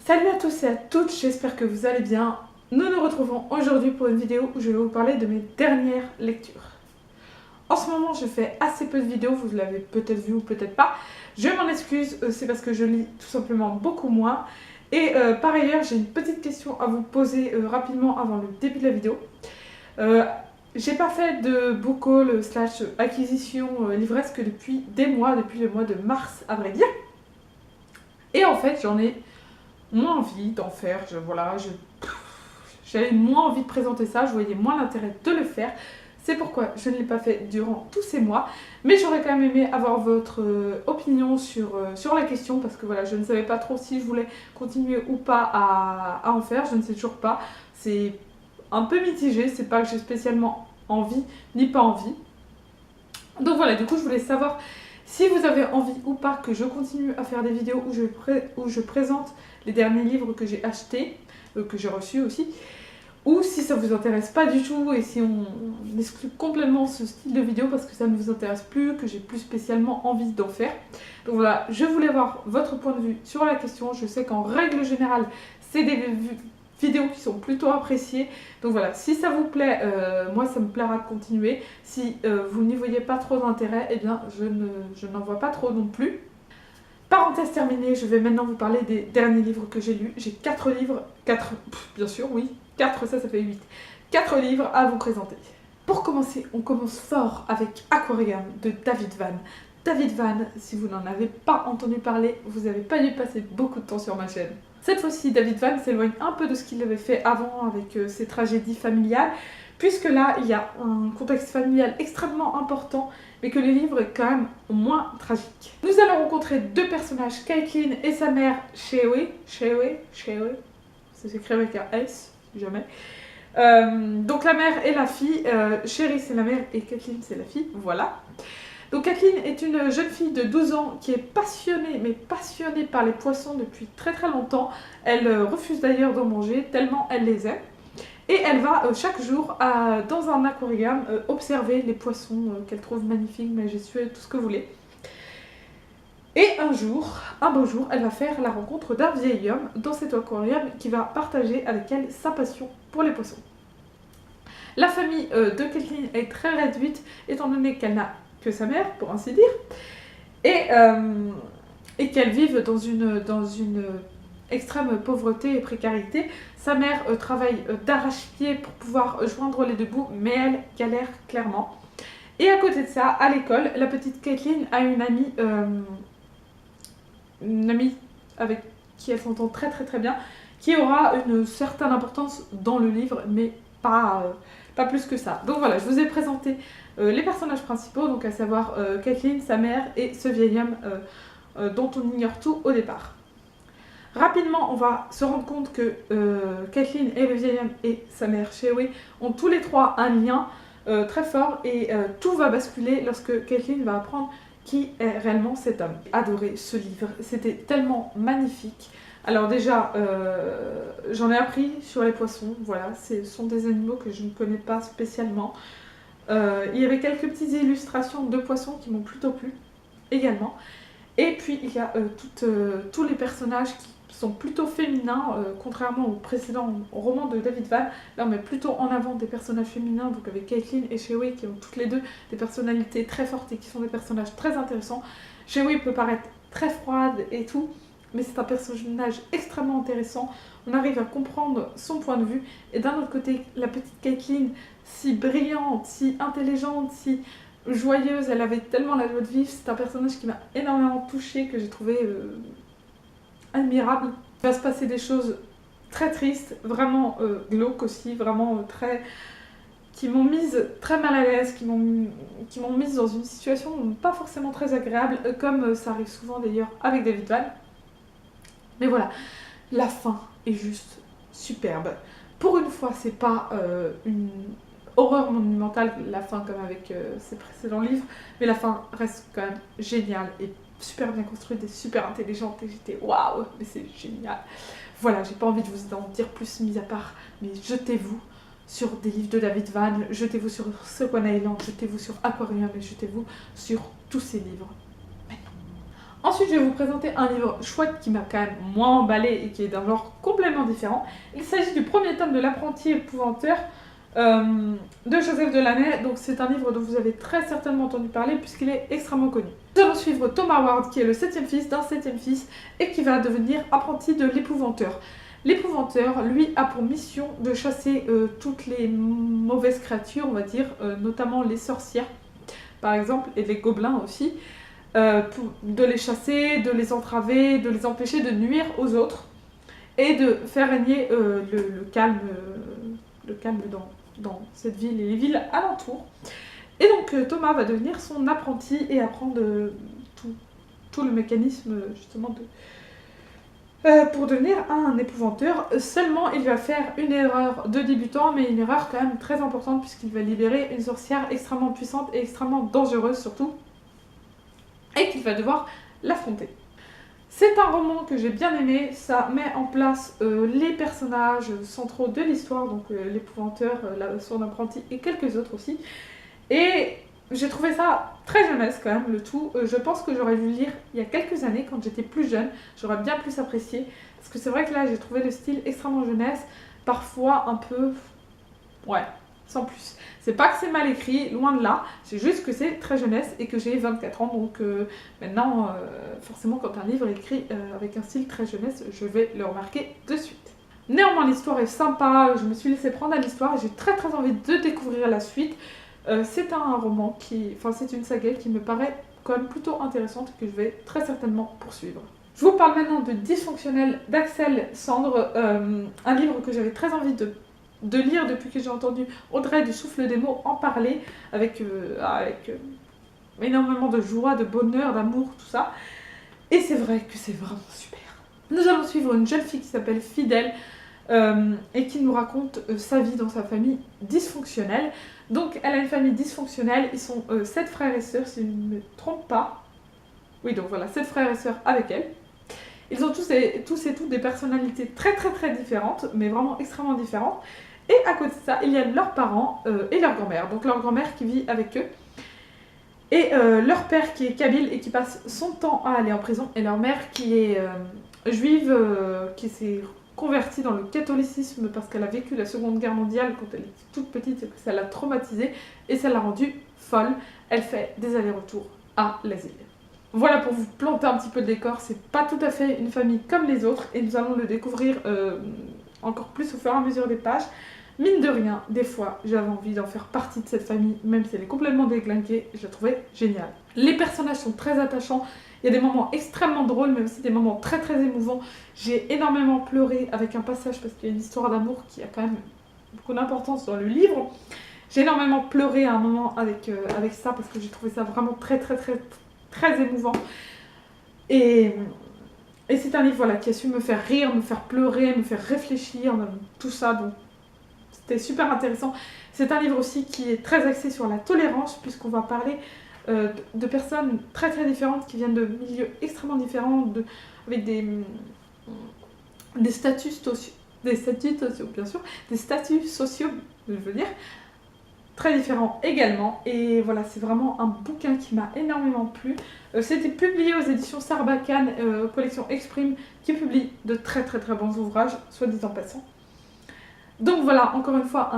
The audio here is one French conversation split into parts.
Salut à tous et à toutes, j'espère que vous allez bien. Nous nous retrouvons aujourd'hui pour une vidéo où je vais vous parler de mes dernières lectures. En ce moment, je fais assez peu de vidéos, vous l'avez peut-être vu ou peut-être pas. Je m'en excuse, c'est parce que je lis tout simplement beaucoup moins. Et par ailleurs, j'ai une petite question à vous poser rapidement avant le début de la vidéo. J'ai pas fait de book haul slash acquisition livresque depuis des mois, depuis le mois de mars à vrai dire. Et en fait, j'en ai moins envie d'en faire, j'avais moins envie de présenter ça, je voyais moins l'intérêt de le faire. C'est pourquoi je ne l'ai pas fait durant tous ces mois. Mais j'aurais quand même aimé avoir votre opinion sur la question parce que voilà, je ne savais pas trop si je voulais continuer ou pas à en faire. Je ne sais toujours pas. C'est un peu mitigé, c'est pas que j'ai spécialement envie ni pas envie. Donc voilà, du coup je voulais savoir si vous avez envie ou pas que je continue à faire des vidéos où je présente les derniers livres que j'ai achetés, que j'ai reçus aussi, ou si ça vous intéresse pas du tout et si on exclut complètement ce style de vidéo parce que ça ne vous intéresse plus, que j'ai plus spécialement envie d'en faire. Donc voilà, je voulais avoir votre point de vue sur la question. Je sais qu'en règle générale, c'est des vidéos qui sont plutôt appréciées. Donc voilà, si ça vous plaît, moi ça me plaira de continuer. Si vous n'y voyez pas trop d'intérêt, eh bien je n'en vois pas trop non plus. Parenthèse terminée, je vais maintenant vous parler des derniers livres que j'ai lus. J'ai 4 livres, bien sûr, oui, 4, ça fait 8. 4 livres à vous présenter. Pour commencer, on commence fort avec Aquarium de David Vann. David Vann, si vous n'en avez pas entendu parler, vous n'avez pas dû passer beaucoup de temps sur ma chaîne. Cette fois-ci, David Vann s'éloigne un peu de ce qu'il avait fait avant avec ses tragédies familiales, puisque là, il y a un contexte familial extrêmement important, mais que le livre est quand même moins tragique. Nous allons rencontrer deux personnages, Caitlin et sa mère, Chewie, ça s'écrit avec un S, si jamais. Donc la mère et la fille, Sherry c'est la mère et Caitlin c'est la fille, voilà. Donc Caitlin est une jeune fille de 12 ans qui est passionnée, mais passionnée par les poissons depuis très très longtemps. Elle refuse d'ailleurs d'en manger tellement elle les aime. Et elle va chaque jour dans un aquarium observer les poissons qu'elle trouve magnifiques, majestueux, tout ce que vous voulez. Et un beau jour, elle va faire la rencontre d'un vieil homme dans cet aquarium qui va partager avec elle sa passion pour les poissons. La famille de Caitlin est très réduite étant donné qu'elle n'a que sa mère, pour ainsi dire, et qu'elle vive dans une extrême pauvreté et précarité. Sa mère travaille d'arrache-pied pour pouvoir joindre les deux bouts, mais elle galère clairement. Et à côté de ça, à l'école, la petite Caitlin a une amie avec qui elle s'entend très très très bien, qui aura une certaine importance dans le livre, mais pas plus que ça. Donc voilà, je vous ai présenté les personnages principaux, donc à savoir Caitlin, sa mère et ce vieil homme dont on ignore tout au départ. Rapidement, on va se rendre compte que Caitlin et le vieil homme et sa mère Chewie ont tous les trois un lien très fort et tout va basculer lorsque Caitlin va apprendre qui est réellement cet homme. J'ai adoré ce livre, c'était tellement magnifique. Alors déjà, j'en ai appris sur les poissons, voilà, ce sont des animaux que je ne connais pas spécialement. Il y avait quelques petites illustrations de poissons qui m'ont plutôt plu également. Et puis il y a tous les personnages qui sont plutôt féminins, contrairement au précédent roman de David Vann. Là on met plutôt en avant des personnages féminins, donc avec Caitlin et Chewie qui ont toutes les deux des personnalités très fortes et qui sont des personnages très intéressants. Chewie peut paraître très froide et tout, mais c'est un personnage extrêmement intéressant. On arrive à comprendre son point de vue. Et d'un autre côté, la petite Caitlin, si brillante, si intelligente, si joyeuse, elle avait tellement la joie de vivre, c'est un personnage qui m'a énormément touchée, que j'ai trouvé admirable. Il va se passer des choses très tristes, vraiment glauques aussi, vraiment qui m'ont mise très mal à l'aise, qui m'ont mise dans une situation pas forcément très agréable, comme ça arrive souvent d'ailleurs avec David Vann. Mais voilà, la fin est juste superbe. Pour une fois, c'est pas une horreur monumentale, la fin comme avec ses précédents livres, mais la fin reste quand même géniale et super bien construite et super intelligente et j'étais waouh, mais c'est génial. Voilà, j'ai pas envie de vous en dire plus mis à part, mais jetez-vous sur des livres de David Vann, jetez-vous sur Second Island, jetez-vous sur Aquarium et jetez-vous sur tous ces livres. Maintenant, Ensuite, je vais vous présenter un livre chouette qui m'a quand même moins emballé et qui est d'un genre complètement différent. Il s'agit du premier tome de L'apprenti épouvanteur de Joseph Delaney. Donc c'est un livre dont vous avez très certainement entendu parler puisqu'il est extrêmement connu. Nous allons suivre Thomas Ward qui est le 7e fils d'un 7e fils et qui va devenir apprenti de l'épouvanteur. L'épouvanteur, lui, a pour mission de chasser toutes les mauvaises créatures, on va dire, notamment les sorcières, par exemple, et les gobelins aussi, de les chasser, de les entraver, de les empêcher de nuire aux autres, et de faire régner le calme dans cette ville et les villes alentours. Et donc Thomas va devenir son apprenti et apprendre tout le mécanisme, justement, pour devenir un épouvanteur. Seulement, il va faire une erreur de débutant, mais une erreur quand même très importante, puisqu'il va libérer une sorcière extrêmement puissante et extrêmement dangereuse surtout, et qu'il va devoir l'affronter. C'est un roman que j'ai bien aimé, ça met en place les personnages centraux de l'histoire, donc l'épouvanteur, son apprenti et quelques autres aussi. Et j'ai trouvé ça très jeunesse quand même, le tout. Je pense que j'aurais dû le lire il y a quelques années, quand j'étais plus jeune. J'aurais bien plus apprécié. Parce que c'est vrai que là, j'ai trouvé le style extrêmement jeunesse. Parfois un peu... ouais, sans plus. C'est pas que c'est mal écrit, loin de là. C'est juste que c'est très jeunesse et que j'ai 24 ans. Donc maintenant, forcément, quand un livre est écrit avec un style très jeunesse, je vais le remarquer de suite. Néanmoins, l'histoire est sympa. Je me suis laissée prendre à l'histoire et j'ai très très envie de découvrir la suite. C'est un roman c'est une saga qui me paraît quand même plutôt intéressante et que je vais très certainement poursuivre. Je vous parle maintenant de Dysfonctionnel d'Axel Sandre, un livre que j'avais très envie de lire depuis que j'ai entendu Audrey du Souffle des mots en parler, avec énormément de joie, de bonheur, d'amour, tout ça. Et c'est vrai que c'est vraiment super. Nous allons suivre une jeune fille qui s'appelle Fidèle, et qui nous raconte sa vie dans sa famille dysfonctionnelle. Donc elle a une famille dysfonctionnelle, ils sont 7 frères et sœurs si je ne me trompe pas. Oui, donc voilà, 7 frères et sœurs avec elle. Ils ont tous et toutes des personnalités très très très différentes, mais vraiment extrêmement différentes. Et à côté de ça, il y a leurs parents et leur grand-mère. Donc leur grand-mère qui vit avec eux. Et leur père qui est kabyle et qui passe son temps à aller en prison. Et leur mère qui est juive, qui s'est convertie dans le catholicisme parce qu'elle a vécu la Seconde Guerre mondiale quand elle était toute petite et que ça l'a traumatisée et ça l'a rendue folle. Elle fait des allers-retours à l'asile. Voilà pour vous planter un petit peu le décor, c'est pas tout à fait une famille comme les autres et nous allons le découvrir encore plus au fur et à mesure des pages. Mine de rien, des fois j'avais envie d'en faire partie de cette famille, même si elle est complètement déglinguée, je la trouvais géniale. Les personnages sont très attachants. Il y a des moments extrêmement drôles, mais aussi des moments très très émouvants. J'ai énormément pleuré avec un passage parce qu'il y a une histoire d'amour qui a quand même beaucoup d'importance dans le livre. J'ai énormément pleuré à un moment avec ça parce que j'ai trouvé ça vraiment très très très très émouvant. Et c'est un livre voilà, qui a su me faire rire, me faire pleurer, me faire réfléchir, tout ça. Donc c'était super intéressant. C'est un livre aussi qui est très axé sur la tolérance puisqu'on va parler de personnes très très différentes qui viennent de milieux extrêmement différents, avec des statuts sociaux, bien sûr, des statuts sociaux, je veux dire, très différents également. Et voilà, c'est vraiment un bouquin qui m'a énormément plu. C'était publié aux éditions Sarbacane, collection Exprime, qui publie de très très très bons ouvrages, soit dit en passant. Donc voilà, encore une fois,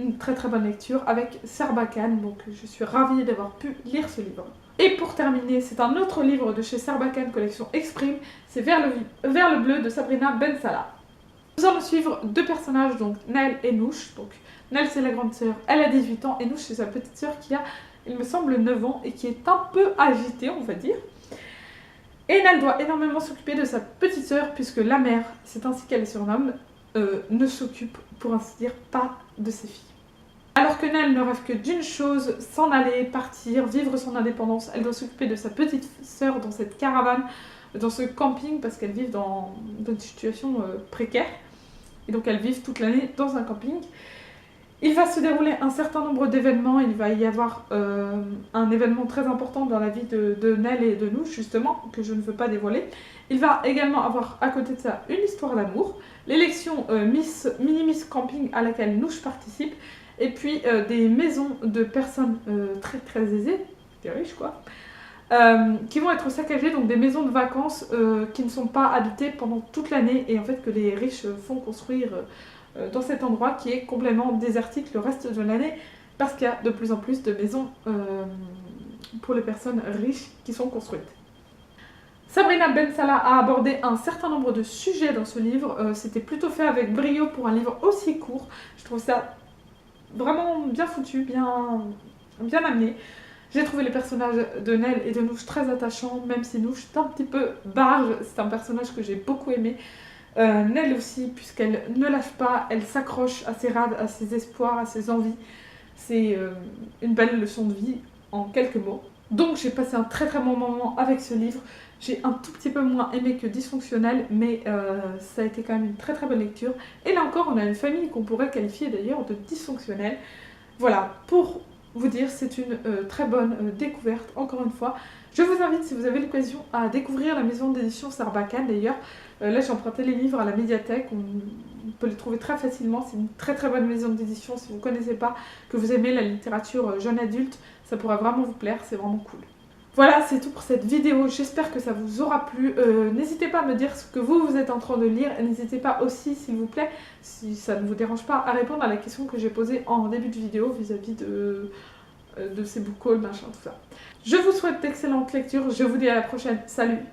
une très très bonne lecture avec Sarbacane, donc je suis ravie d'avoir pu lire ce livre. Et pour terminer, c'est un autre livre de chez Sarbacane, collection Exprime, c'est Vers le bleu de Sabrina Ben Salah. Nous allons suivre 2 personnages, donc Nell et Nouch. Donc Nell c'est la grande sœur, elle a 18 ans, et Nouch c'est sa petite sœur qui a, il me semble, 9 ans, et qui est un peu agitée, on va dire. Et Nell doit énormément s'occuper de sa petite sœur, puisque la mère, c'est ainsi qu'elle est surnomme, ne s'occupe, pour ainsi dire, pas de ses filles. Alors que Nell ne rêve que d'une chose, s'en aller, partir, vivre son indépendance. Elle doit s'occuper de sa petite sœur dans cette caravane, dans ce camping, parce qu'elles vivent dans une situation précaire. Et donc elles vivent toute l'année dans un camping. Il va se dérouler un certain nombre d'événements. Il va y avoir un événement très important dans la vie de Nell et de Nouch, justement, que je ne veux pas dévoiler. Il va également avoir à côté de ça une histoire d'amour, l'élection Mini-Miss Camping à laquelle Nouch participe, et puis des maisons de personnes très très aisées, des riches quoi, qui vont être saccagées, donc des maisons de vacances qui ne sont pas habitées pendant toute l'année et en fait que les riches font construire dans cet endroit qui est complètement désertique le reste de l'année parce qu'il y a de plus en plus de maisons pour les personnes riches qui sont construites. Sabrina Ben Salah a abordé un certain nombre de sujets dans ce livre. C'était plutôt fait avec brio pour un livre aussi court. Je trouve ça vraiment bien foutu, bien amené. J'ai trouvé les personnages de Nell et de Noosh très attachants, même si Noosh est un petit peu barge. C'est un personnage que j'ai beaucoup aimé. Nell aussi, puisqu'elle ne lâche pas, elle s'accroche à ses rêves, à ses espoirs, à ses envies. C'est une belle leçon de vie en quelques mots. Donc j'ai passé un très très bon moment avec ce livre. J'ai un tout petit peu moins aimé que Dysfonctionnel, mais ça a été quand même une très très bonne lecture. Et là encore, on a une famille qu'on pourrait qualifier d'ailleurs de dysfonctionnelle. Voilà, pour vous dire, c'est une très bonne découverte, encore une fois. Je vous invite, si vous avez l'occasion, à découvrir la maison d'édition Sarbacane. D'ailleurs, là j'ai emprunté les livres à la médiathèque, on peut les trouver très facilement. C'est une très très bonne maison d'édition. Si vous ne connaissez pas, que vous aimez la littérature jeune adulte, ça pourrait vraiment vous plaire, c'est vraiment cool. Voilà, c'est tout pour cette vidéo, j'espère que ça vous aura plu. N'hésitez pas à me dire ce que vous êtes en train de lire. N'hésitez pas aussi, s'il vous plaît, si ça ne vous dérange pas, à répondre à la question que j'ai posée en début de vidéo vis-à-vis de ces book hauls, machin, tout ça. Je vous souhaite d'excellentes lectures, je vous dis à la prochaine, salut!